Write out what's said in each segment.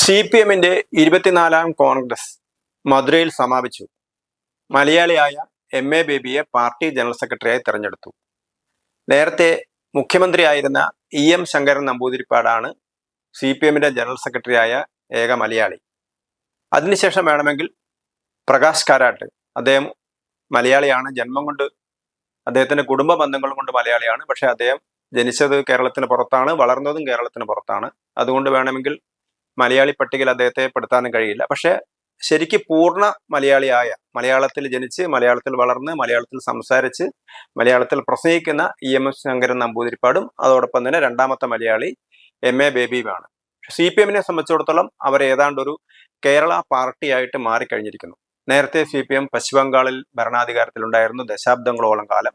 CPMന്റെ 24ാം കോൺഗ്രസ് മധുരയിൽ സമാപിച്ചു. മലയാളിയായ MA ബേബിയെ പാർട്ടി ജനറൽ സെക്രട്ടറിയായി തെരഞ്ഞെടുത്തു. നേരത്തെ മുഖ്യമന്ത്രിയായിരുന്ന EM ശങ്കരൻ നമ്പൂതിരിപ്പാടാണ് CPMന്റെ ജനറൽ സെക്രട്ടറിയായ ഏക മലയാളി. അതിനുശേഷം വേണമെങ്കിൽ പ്രകാശ് കാരാട്ട്, അദ്ദേഹം മലയാളിയാണ്, ജന്മം കൊണ്ട് അദ്ദേഹത്തിന്റെ കുടുംബ ബന്ധങ്ങൾ കൊണ്ട് മലയാളിയാണ്. പക്ഷെ അദ്ദേഹം ജനിച്ചത് കേരളത്തിന് പുറത്താണ്, വളർന്നതും കേരളത്തിന് പുറത്താണ്. അതുകൊണ്ട് വേണമെങ്കിൽ മലയാളി പട്ടികയിൽ അദ്ദേഹത്തെ പെടുത്താനും കഴിയില്ല. പക്ഷെ ശരിക്ക് പൂർണ്ണ മലയാളിയായ, മലയാളത്തിൽ ജനിച്ച് മലയാളത്തിൽ വളർന്ന് മലയാളത്തിൽ സംസാരിച്ച് മലയാളത്തിൽ പ്രസംഗിക്കുന്ന EM ശങ്കരൻ നമ്പൂതിരിപ്പാടും അതോടൊപ്പം തന്നെ രണ്ടാമത്തെ മലയാളി MA ബേബിയുമാണ്. CPMനെ സംബന്ധിച്ചിടത്തോളം അവർ ഏതാണ്ട് ഒരു കേരള പാർട്ടിയായിട്ട് മാറിക്കഴിഞ്ഞിരിക്കുന്നു. നേരത്തെ CPM പശ്ചിമ ബംഗാളിൽ ഭരണാധികാരത്തിലുണ്ടായിരുന്നു ദശാബ്ദങ്ങളോളം കാലം.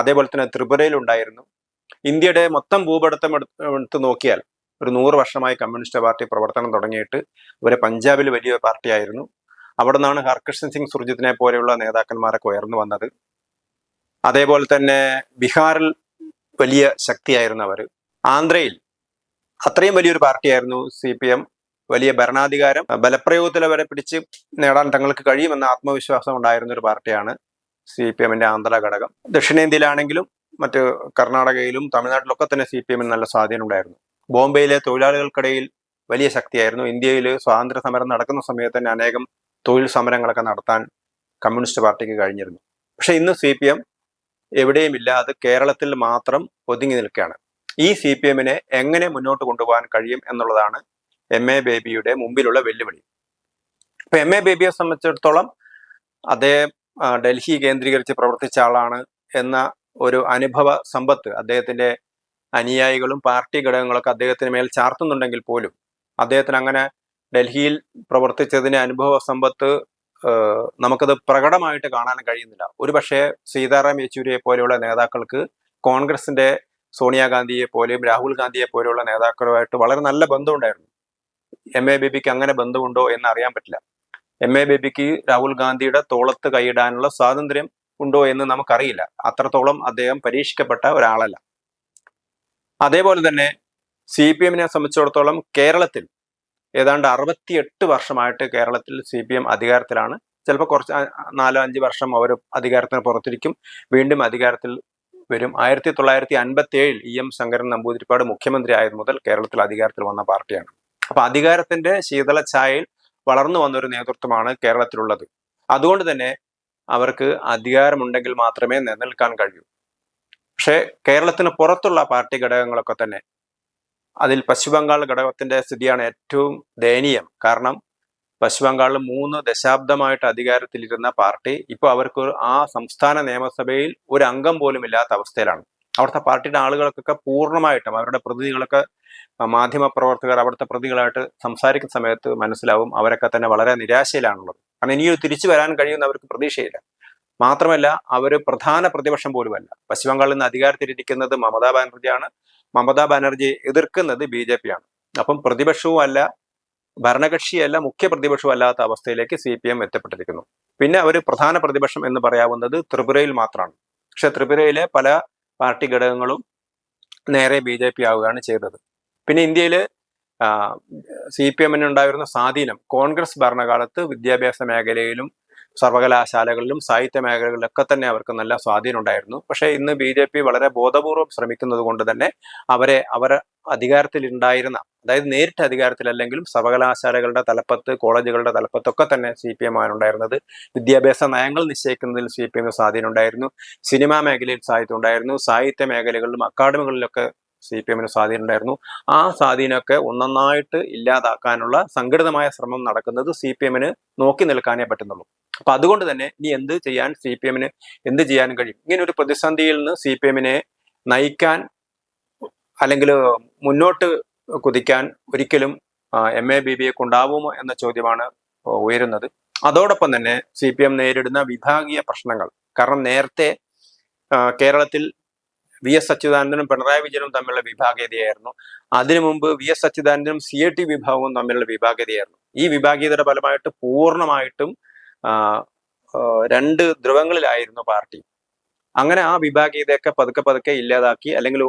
അതേപോലെ തന്നെ ത്രിപുരയിൽ ഉണ്ടായിരുന്നു. ഇന്ത്യയുടെ മൊത്തം ഭൂപടത്തം എടുത്ത് നോക്കിയാൽ ഒരു 100 വർഷമായി കമ്മ്യൂണിസ്റ്റ് പാർട്ടി പ്രവർത്തനം തുടങ്ങിയിട്ട് ഇവരെ പഞ്ചാബിൽ വലിയ പാർട്ടിയായിരുന്നു. അവിടെ നിന്നാണ് ഹർകൃഷ്ണൻ സിംഗ് സുർജിത്തിനെ പോലെയുള്ള നേതാക്കന്മാരൊക്കെ ഉയർന്നു വന്നത്. അതേപോലെ തന്നെ ബീഹാറിൽ വലിയ ശക്തിയായിരുന്നു അവർ. ആന്ധ്രയിൽ അത്രയും വലിയൊരു പാർട്ടിയായിരുന്നു CPM. വലിയ ഭരണാധികാരം ബലപ്രയോഗത്തിൽ അവരെ പിടിച്ച് നേടാൻ തങ്ങൾക്ക് കഴിയുമെന്ന ആത്മവിശ്വാസം ഉണ്ടായിരുന്ന ഒരു പാർട്ടിയാണ് CPMന്റെ ആന്ധ്ര ഘടകം. ദക്ഷിണേന്ത്യയിലാണെങ്കിലും മറ്റ് കർണാടകയിലും തമിഴ്നാട്ടിലൊക്കെ തന്നെ CPM നല്ല സ്വാധീനം ഉണ്ടായിരുന്നു. ബോംബെയിലെ തൊഴിലാളികൾക്കിടയിൽ വലിയ ശക്തിയായിരുന്നു. ഇന്ത്യയിൽ സ്വാതന്ത്ര്യ സമരം നടക്കുന്ന സമയത്ത് തന്നെ അനേകം തൊഴിൽ സമരങ്ങളൊക്കെ നടത്താൻ കമ്മ്യൂണിസ്റ്റ് പാർട്ടിക്ക് കഴിഞ്ഞിരുന്നു. പക്ഷെ ഇന്ന് CPM എവിടെയുമില്ല, അത് കേരളത്തിൽ മാത്രം ഒതുങ്ങി നിൽക്കുകയാണ്. ഈ CPMനെ എങ്ങനെ മുന്നോട്ട് കൊണ്ടുപോകാൻ കഴിയും എന്നുള്ളതാണ് MA ബേബിയുടെ മുമ്പിലുള്ള വെല്ലുവിളി. ഇപ്പൊ MA ബേബിയെ സംബന്ധിച്ചിടത്തോളം അദ്ദേഹം ഡൽഹി കേന്ദ്രീകരിച്ച് പ്രവർത്തിച്ച ആളാണ് എന്ന ഒരു അനുഭവ സമ്പത്ത് അദ്ദേഹത്തിന്റെ അനുയായികളും പാർട്ടി ഘടകങ്ങളൊക്കെ അദ്ദേഹത്തിന് മേൽ ചാർത്തുന്നുണ്ടെങ്കിൽ പോലും അദ്ദേഹത്തിന് അങ്ങനെ ഡൽഹിയിൽ പ്രവർത്തിച്ചതിന് അനുഭവ സമ്പത്ത് നമുക്കത് പ്രകടമായിട്ട് കാണാൻ കഴിയുന്നില്ല. ഒരുപക്ഷെ സീതാറാം യെച്ചൂരിയെ പോലെയുള്ള നേതാക്കൾക്ക് കോൺഗ്രസിന്റെ സോണിയാഗാന്ധിയെ പോലെയും രാഹുൽ ഗാന്ധിയെ പോലെയുള്ള നേതാക്കളുമായിട്ട് വളരെ നല്ല ബന്ധമുണ്ടായിരുന്നു. MA ബേബിക്ക് അങ്ങനെ ബന്ധമുണ്ടോ എന്ന് അറിയാൻ പറ്റില്ല. MA ബേബിക്ക് രാഹുൽ ഗാന്ധിയുടെ തോളത്ത് കൈയിടാനുള്ള സ്വാതന്ത്ര്യം ഉണ്ടോ എന്ന് നമുക്കറിയില്ല. അത്രത്തോളം അദ്ദേഹം പരീക്ഷിക്കപ്പെട്ട ഒരാളല്ല. അതേപോലെ തന്നെ CPMനെ സംബന്ധിച്ചിടത്തോളം കേരളത്തിൽ ഏതാണ്ട് 68 വർഷമായിട്ട് കേരളത്തിൽ CPM അധികാരത്തിലാണ്. ചിലപ്പോൾ കുറച്ച് 4-5 വർഷം അവർ അധികാരത്തിന് പുറത്തിരിക്കും, വീണ്ടും അധികാരത്തിൽ വരും. 1957 EM ശങ്കരൻ നമ്പൂതിരിപ്പാട് മുഖ്യമന്ത്രി ആയത് മുതൽ കേരളത്തിൽ അധികാരത്തിൽ വന്ന പാർട്ടിയാണ്. അപ്പൊ അധികാരത്തിന്റെ ശീതളഛായയിൽ വളർന്നു വന്നൊരു നേതൃത്വമാണ് കേരളത്തിലുള്ളത്. അതുകൊണ്ട് തന്നെ അവർക്ക് അധികാരമുണ്ടെങ്കിൽ മാത്രമേ നിലനിൽക്കാൻ കഴിയൂ. പക്ഷെ കേരളത്തിന് പുറത്തുള്ള പാർട്ടി ഘടകങ്ങളൊക്കെ തന്നെ, അതിൽ പശ്ചിമ ബംഗാൾ ഘടകത്തിന്റെ സ്ഥിതിയാണ് ഏറ്റവും ദയനീയം. കാരണം പശ്ചിമ ബംഗാളിൽ 3 ദശാബ്ദമായിട്ട് അധികാരത്തിലിരുന്ന പാർട്ടി ഇപ്പോൾ അവർക്ക് ആ സംസ്ഥാന നിയമസഭയിൽ ഒരു അംഗം പോലും ഇല്ലാത്ത അവസ്ഥയിലാണ്. അവിടുത്തെ പാർട്ടിയുടെ ആളുകൾക്കൊക്കെ പൂർണ്ണമായിട്ടും അവരുടെ പ്രതിനിധികളൊക്കെ, മാധ്യമ പ്രവർത്തകർ അവിടുത്തെ പ്രതികളായിട്ട് സംസാരിക്കുന്ന സമയത്ത് മനസ്സിലാവും അവരൊക്കെ തന്നെ വളരെ നിരാശയിലാണുള്ളത്. കാരണം ഇനിയൊരു തിരിച്ചു വരാൻ കഴിയുന്ന അവർക്ക് പ്രതീക്ഷയില്ല. മാത്രമല്ല അവർ പ്രധാന പ്രതിപക്ഷം പോലുമല്ല. പശ്ചിമ ബംഗാളിൽ നിന്ന് അധികാരത്തിലിരിക്കുന്നത് മമതാ ബാനർജിയാണ്. മമതാ ബാനർജി എതിർക്കുന്നത് BJP ആണ്. അപ്പം പ്രതിപക്ഷവും അല്ല, ഭരണകക്ഷിയല്ല, മുഖ്യ പ്രതിപക്ഷവും അല്ലാത്ത അവസ്ഥയിലേക്ക് CPM എത്തപ്പെട്ടിരിക്കുന്നു. പിന്നെ അവർ പ്രധാന പ്രതിപക്ഷം എന്ന് പറയാവുന്നത് ത്രിപുരയിൽ മാത്രമാണ്. പക്ഷെ ത്രിപുരയിലെ പല പാർട്ടി ഘടകങ്ങളും നേരെ BJP ആവുകയാണ് ചെയ്തത്. പിന്നെ ഇന്ത്യയിൽ CPMന് ഉണ്ടായിരുന്ന സ്വാധീനം കോൺഗ്രസ് ഭരണകാലത്ത് വിദ്യാഭ്യാസ മേഖലയിലും സർവകലാശാലകളിലും സാഹിത്യ മേഖലകളിലൊക്കെ തന്നെ അവർക്ക് നല്ല സ്വാധീനം ഉണ്ടായിരുന്നു. പക്ഷെ ഇന്ന് BJP വളരെ ബോധപൂർവം ശ്രമിക്കുന്നത് കൊണ്ട് തന്നെ അവർ അധികാരത്തിൽ ഉണ്ടായിരുന്ന, അതായത് നേരിട്ട് അധികാരത്തിലല്ലെങ്കിലും സർവകലാശാലകളുടെ തലപ്പത്ത്, കോളേജുകളുടെ തലപ്പത്തൊക്കെ തന്നെ CPM ആണ് ഉണ്ടായിരുന്നത്. വിദ്യാഭ്യാസ നയങ്ങൾ നിശ്ചയിക്കുന്നതിൽ CPM സ്വാധീനം ഉണ്ടായിരുന്നു. സിനിമാ മേഖലയിൽ സ്വാധീനം ഉണ്ടായിരുന്നു. സാഹിത്യ മേഖലകളിലും അക്കാദമികളിലൊക്കെ CPMന് സ്വാധീനം ഉണ്ടായിരുന്നു. ആ സ്വാധീനമൊക്കെ ഒന്നൊന്നായിട്ട് ഇല്ലാതാക്കാനുള്ള സംഘടിതമായ ശ്രമം നടക്കുന്നത് CPMന് നോക്കി നിൽക്കാനേ പറ്റുന്നുള്ളൂ. അപ്പൊ അതുകൊണ്ട് തന്നെ ഇനി CPMന് എന്ത് ചെയ്യാൻ കഴിയും? ഇങ്ങനെ ഒരു പ്രതിസന്ധിയിൽ നിന്ന് CPMനെ നയിക്കാൻ അല്ലെങ്കിൽ മുന്നോട്ട് കുതിക്കാൻ ഒരിക്കലും MA ബേബിയെ കൊണ്ടാവുമോ എന്ന ചോദ്യമാണ് ഉയരുന്നത്. അതോടൊപ്പം തന്നെ CPM നേരിടുന്ന വിഭാഗീയ പ്രശ്നങ്ങൾ. കാരണം നേരത്തെ കേരളത്തിൽ VS അച്യുതാനന്ദനും പിണറായി വിജയനും തമ്മിലുള്ള വിഭാഗീയതയായിരുന്നു. അതിനു മുമ്പ് VS അച്യുതാനന്ദനും CAT വിഭാഗവും തമ്മിലുള്ള വിഭാഗീയതയായിരുന്നു. ഈ വിഭാഗീയതയുടെ ഫലമായിട്ട് പൂർണ്ണമായിട്ടും 2 ധ്രുവങ്ങളിലായിരുന്നു പാർട്ടി. അങ്ങനെ ആ വിഭാഗീയതയൊക്കെ പതുക്കെ ഇല്ലാതാക്കി, അല്ലെങ്കിൽ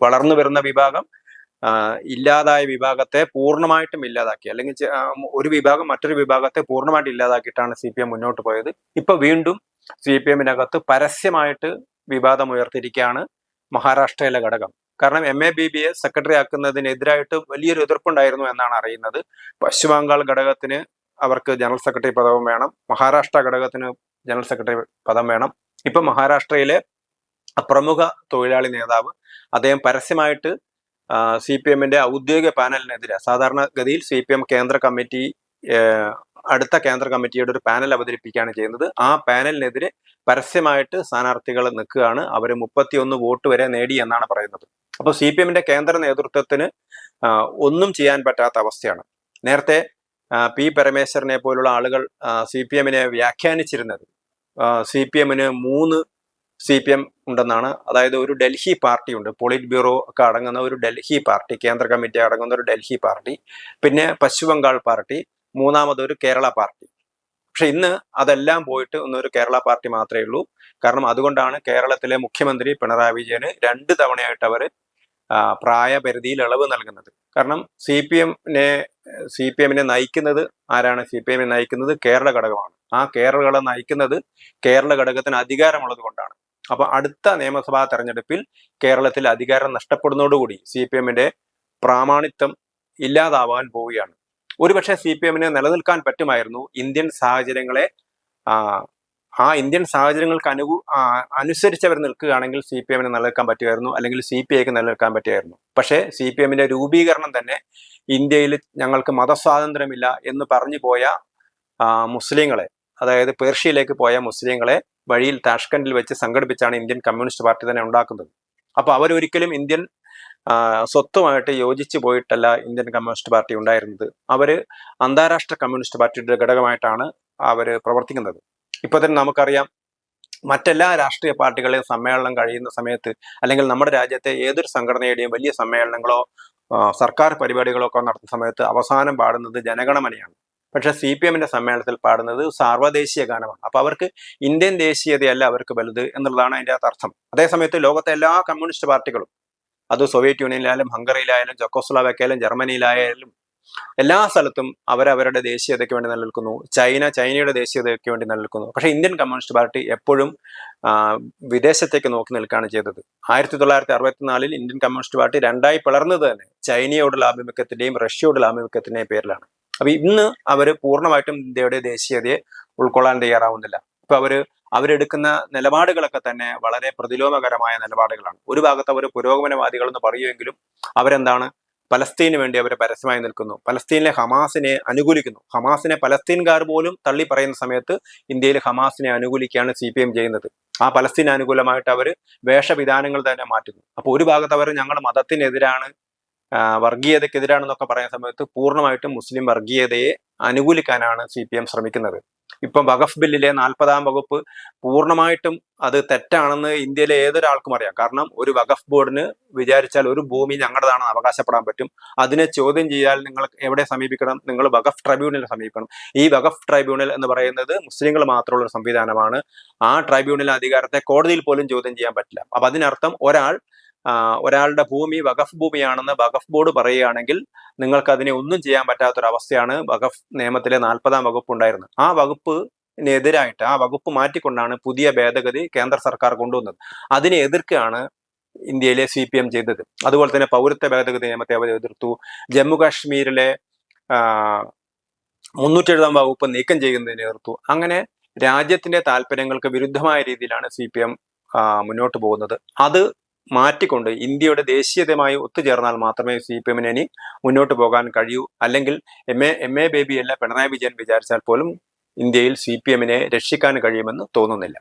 വളർന്നു വരുന്ന വിഭാഗം ഇല്ലാതായ വിഭാഗത്തെ പൂർണ്ണമായിട്ടും ഇല്ലാതാക്കി, അല്ലെങ്കിൽ ഒരു വിഭാഗം മറ്റൊരു വിഭാഗത്തെ പൂർണ്ണമായിട്ട് ഇല്ലാതാക്കിയിട്ടാണ് CPM മുന്നോട്ട് പോയത്. ഇപ്പൊ വീണ്ടും CPM-നകത്ത് പരസ്യമായിട്ട് വിവാദം ഉയർത്തിയിരിക്കുകയാണ് മഹാരാഷ്ട്രയിലെ ഘടകം. കാരണം MABBയെ സെക്രട്ടറി ആക്കുന്നതിനെതിരായിട്ട് വലിയൊരു എതിർപ്പുണ്ടായിരുന്നു എന്നാണ് അറിയുന്നത്. പശ്ചിമ ബംഗാൾ ഘടകത്തിന് അവർക്ക് ജനറൽ സെക്രട്ടറി പദവും വേണം, മഹാരാഷ്ട്ര ഘടകത്തിന് ജനറൽ സെക്രട്ടറി പദം വേണം. ഇപ്പൊ മഹാരാഷ്ട്രയിലെ പ്രമുഖ തൊഴിലാളി നേതാവ് അദ്ദേഹം പരസ്യമായിട്ട് CPM-ന്റെ ഔദ്യോഗിക പാനലിനെതിരെ, സാധാരണഗതിയിൽ CPM കേന്ദ്ര കമ്മിറ്റി അടുത്ത കേന്ദ്ര കമ്മിറ്റിയുടെ ഒരു പാനൽ അവതരിപ്പിക്കുകയാണ് ചെയ്യുന്നത്. ആ പാനലിനെതിരെ പരസ്യമായിട്ട് സ്ഥാനാർത്ഥികൾ നിൽക്കുകയാണ്. അവർ 31 വോട്ട് വരെ നേടി എന്നാണ് പറയുന്നത്. അപ്പോൾ CPM-ന്റെ കേന്ദ്ര നേതൃത്വത്തിന് ഒന്നും ചെയ്യാൻ പറ്റാത്ത അവസ്ഥയാണ്. നേരത്തെ P പരമേശ്വരനെ പോലുള്ള ആളുകൾ CPM-നെ വ്യാഖ്യാനിച്ചിരുന്നത് CPM-ന് 3 CPM ഉണ്ടെന്നാണ്. അതായത് ഒരു ഡൽഹി പാർട്ടി ഉണ്ട്, പോളിറ്റ് ബ്യൂറോ ഒക്കെ അടങ്ങുന്ന ഒരു ഡൽഹി പാർട്ടി, കേന്ദ്ര കമ്മിറ്റി അടങ്ങുന്ന ഒരു ഡൽഹി പാർട്ടി, പിന്നെ പശ്ചിമ ബംഗാൾ പാർട്ടി, മൂന്നാമതൊരു കേരള പാർട്ടി. പക്ഷെ ഇന്ന് അതെല്ലാം പോയിട്ട് ഒന്നൊരു കേരള പാർട്ടി മാത്രമേ ഉള്ളൂ. കാരണം അതുകൊണ്ടാണ് കേരളത്തിലെ മുഖ്യമന്ത്രി പിണറായി വിജയന് 2 തവണയായിട്ട് അവർ പ്രായപരിധിയിൽ ഇളവ് നൽകുന്നത്. കാരണം CPM-നെ നയിക്കുന്നത് ആരാണ്? CPM-നെ നയിക്കുന്നത് കേരള ഘടകമാണ്. ആ കേരള നയിക്കുന്നത് കേരള ഘടകത്തിന് അധികാരമുള്ളത് കൊണ്ടാണ്. അപ്പൊ അടുത്ത നിയമസഭാ തെരഞ്ഞെടുപ്പിൽ കേരളത്തിൽ അധികാരം നഷ്ടപ്പെടുന്നതോടുകൂടി CPM-ന്റെ പ്രാമാണിത്വം ഇല്ലാതാവാൻ പോവുകയാണ്. ഒരുപക്ഷെ CPM-ന് നിലനിൽക്കാൻ പറ്റുമായിരുന്നു ഇന്ത്യൻ സാഹചര്യങ്ങളെ ഇന്ത്യൻ സാഹചര്യങ്ങൾക്ക് അനുസരിച്ച് അവർ നിൽക്കുകയാണെങ്കിൽ CPM-ന് നിലനിൽക്കാൻ പറ്റുമായിരുന്നു, അല്ലെങ്കിൽ CPI-ക്ക് നിലനിൽക്കാൻ പറ്റുമായിരുന്നു. പക്ഷേ CPM-ന്റെ രൂപീകരണം തന്നെ ഇന്ത്യയിൽ ഞങ്ങൾക്ക് മതസ്വാതന്ത്ര്യമില്ല എന്ന് പറഞ്ഞു പോയ മുസ്ലിങ്ങളെ, അതായത് പേർഷ്യയിലേക്ക് പോയ മുസ്ലിങ്ങളെ വഴിയിൽ താഷ്കണ്ടിൽ വെച്ച് സംഘടിപ്പിച്ചാണ് ഇന്ത്യൻ കമ്മ്യൂണിസ്റ്റ് പാർട്ടി തന്നെ ഉണ്ടാക്കുന്നത്. അപ്പൊ അവരൊരിക്കലും ഇന്ത്യൻ സ്വത്തുമായിട്ട് യോജിച്ചു പോയിട്ടല്ല ഇന്ത്യൻ കമ്മ്യൂണിസ്റ്റ് പാർട്ടി ഉണ്ടായിരുന്നത്. അവര് അന്താരാഷ്ട്ര കമ്മ്യൂണിസ്റ്റ് പാർട്ടിയുടെ ഘടകമായിട്ടാണ് അവര് പ്രവർത്തിക്കുന്നത്. ഇപ്പൊ തന്നെ നമുക്കറിയാം, മറ്റെല്ലാ രാഷ്ട്രീയ പാർട്ടികളെയും സമ്മേളനം കഴിയുന്ന സമയത്ത്, അല്ലെങ്കിൽ നമ്മുടെ രാജ്യത്തെ ഏതൊരു സംഘടനയുടെയും വലിയ സമ്മേളനങ്ങളോ സർക്കാർ പരിപാടികളോ ഒക്കെ നടത്തുന്ന സമയത്ത് അവസാനം പാടുന്നത് ജനഗണമനയാണ്. പക്ഷെ CPM-ന്റെ സമ്മേളനത്തിൽ പാടുന്നത് സാർവദേശീയ ഗാനമാണ്. അപ്പൊ അവർക്ക് ഇന്ത്യൻ ദേശീയതയല്ല അവർക്ക് വലുത് എന്നുള്ളതാണ് അതിൻ്റെ അർത്ഥം. അതേസമയത്ത് ലോകത്തെ എല്ലാ കമ്മ്യൂണിസ്റ്റ് പാർട്ടികളും, അത് സോവിയറ്റ് യൂണിയനിലായാലും ഹംഗറിയിലായാലും ചെക്കോസ്ലോവാക്യയിലും ജർമ്മനിയിലായാലും എല്ലാ സ്ഥലത്തും അവരവരുടെ ദേശീയതയ്ക്ക് വേണ്ടി നിലനിൽക്കുന്നു. ചൈനയുടെ ദേശീയതയ്ക്ക് വേണ്ടി നിലനിൽക്കുന്നു. പക്ഷെ ഇന്ത്യൻ കമ്മ്യൂണിസ്റ്റ് പാർട്ടി എപ്പോഴും വിദേശത്തേക്ക് നോക്കി നിൽക്കുകയാണ് ചെയ്തത്. 1964-ൽ ഇന്ത്യൻ കമ്മ്യൂണിസ്റ്റ് പാർട്ടി 2ആയി പിളർന്നത് തന്നെ ചൈനയോടുള്ള ആഭിമുഖ്യത്തിന്റെയും റഷ്യയോടുള്ള ആഭിമുഖ്യത്തിന്റെയും പേരിലാണ്. അപ്പൊ ഇന്ന് അവര് പൂർണ്ണമായിട്ടും ഇന്ത്യയുടെ ദേശീയതയെ ഉൾക്കൊള്ളാൻ തയ്യാറാവുന്നില്ല. ഇപ്പൊ അവരെടുക്കുന്ന നിലപാടുകളൊക്കെ തന്നെ വളരെ പ്രതിലോമകരമായ നിലപാടുകളാണ്. ഒരു ഭാഗത്ത് അവർ പുരോഗമനവാദികൾ എന്ന് പറയുമെങ്കിലും അവരെന്താണ്, പലസ്തീന് വേണ്ടി അവർ പരസ്യമായി നിൽക്കുന്നു, പലസ്തീനിലെ ഹമാസിനെ അനുകൂലിക്കുന്നു. ഹമാസിനെ പലസ്തീൻകാർ പോലും തള്ളി പറയുന്ന സമയത്ത് ഇന്ത്യയിൽ ഹമാസിനെ അനുകൂലിക്കുകയാണ് CPM ചെയ്യുന്നത്. ആ പലസ്തീൻ അനുകൂലമായിട്ട് അവർ വേഷവിധാനങ്ങൾ തന്നെ മാറ്റുന്നു. അപ്പൊ ഒരു ഭാഗത്ത് അവർ ഞങ്ങൾ മതത്തിനെതിരാണ്, വർഗീയതക്കെതിരാണെന്നൊക്കെ പറയുന്ന സമയത്ത് പൂർണ്ണമായിട്ടും മുസ്ലിം വർഗീയതയെ അനുകൂലിക്കാനാണ് CPM ശ്രമിക്കുന്നത്. ഇപ്പം വഖഫ് ബില്ലിലെ 40-ാം വകുപ്പ് പൂർണ്ണമായിട്ടും അത് തെറ്റാണെന്ന് ഇന്ത്യയിലെ ഏതൊരാൾക്കും അറിയാം. കാരണം ഒരു വഖഫ് ബോർഡിന് വിചാരിച്ചാൽ ഒരു ഭൂമി ഞങ്ങളുടേതാണെന്ന് അവകാശപ്പെടാൻ പറ്റും. അതിനെ ചോദ്യം ചെയ്യാൻ നിങ്ങൾ എവിടെ സമീപിക്കണം? നിങ്ങൾ വഖഫ് ട്രൈബ്യൂണലിൽ സമീപിക്കണം. ഈ വഖഫ് ട്രൈബ്യൂണൽ എന്ന് പറയുന്നത് മുസ്ലിങ്ങൾ മാത്രമുള്ള ഒരു സംവിധാനമാണ്. ആ ട്രൈബ്യൂണൽ അധികാരത്തെ കോടതിയിൽ പോലും ചോദ്യം ചെയ്യാൻ പറ്റില്ല. അപ്പൊ അതിനർത്ഥം ഒരാളുടെ ഭൂമി വഖഫ് ഭൂമിയാണെന്ന് വഖഫ് ബോർഡ് പറയുകയാണെങ്കിൽ നിങ്ങൾക്ക് അതിനെ ഒന്നും ചെയ്യാൻ പറ്റാത്തൊരവസ്ഥയാണ് വഖഫ് നിയമത്തിലെ 40-ാം വകുപ്പ് ഉണ്ടായിരുന്നത്. ആ വകുപ്പിനെതിരായിട്ട് ആ വകുപ്പ് മാറ്റിക്കൊണ്ടാണ് പുതിയ ഭേദഗതി കേന്ദ്ര സർക്കാർ കൊണ്ടുവന്നത്. അതിനെ എതിർക്കുകയാണ് ഇന്ത്യയിലെ CPM ചെയ്തത്. അതുപോലെ തന്നെ പൗരത്വ ഭേദഗതി നിയമത്തെ അവർ എതിർത്തു. ജമ്മു കാശ്മീരിലെ 370-ാം വകുപ്പ് നീക്കം ചെയ്യുന്നതിനെ എതിർത്തു. അങ്ങനെ രാജ്യത്തിന്റെ താല്പര്യങ്ങൾക്ക് വിരുദ്ധമായ രീതിയിലാണ് CPM മുന്നോട്ട് പോകുന്നത്. അത് മാറ്റിക്കൊണ്ട് ഇന്ത്യയുടെ ദേശീയതയുമായി ഒത്തുചേർന്നാൽ മാത്രമേ CPM-ന് ഇനി മുന്നോട്ട് പോകാൻ കഴിയൂ. അല്ലെങ്കിൽ MA ബേബി അല്ല പിണറായി വിജയൻ വിചാരിച്ചാൽ പോലും ഇന്ത്യയിൽ CPM-നെ രക്ഷിക്കാൻ കഴിയുമെന്ന് തോന്നുന്നില്ല.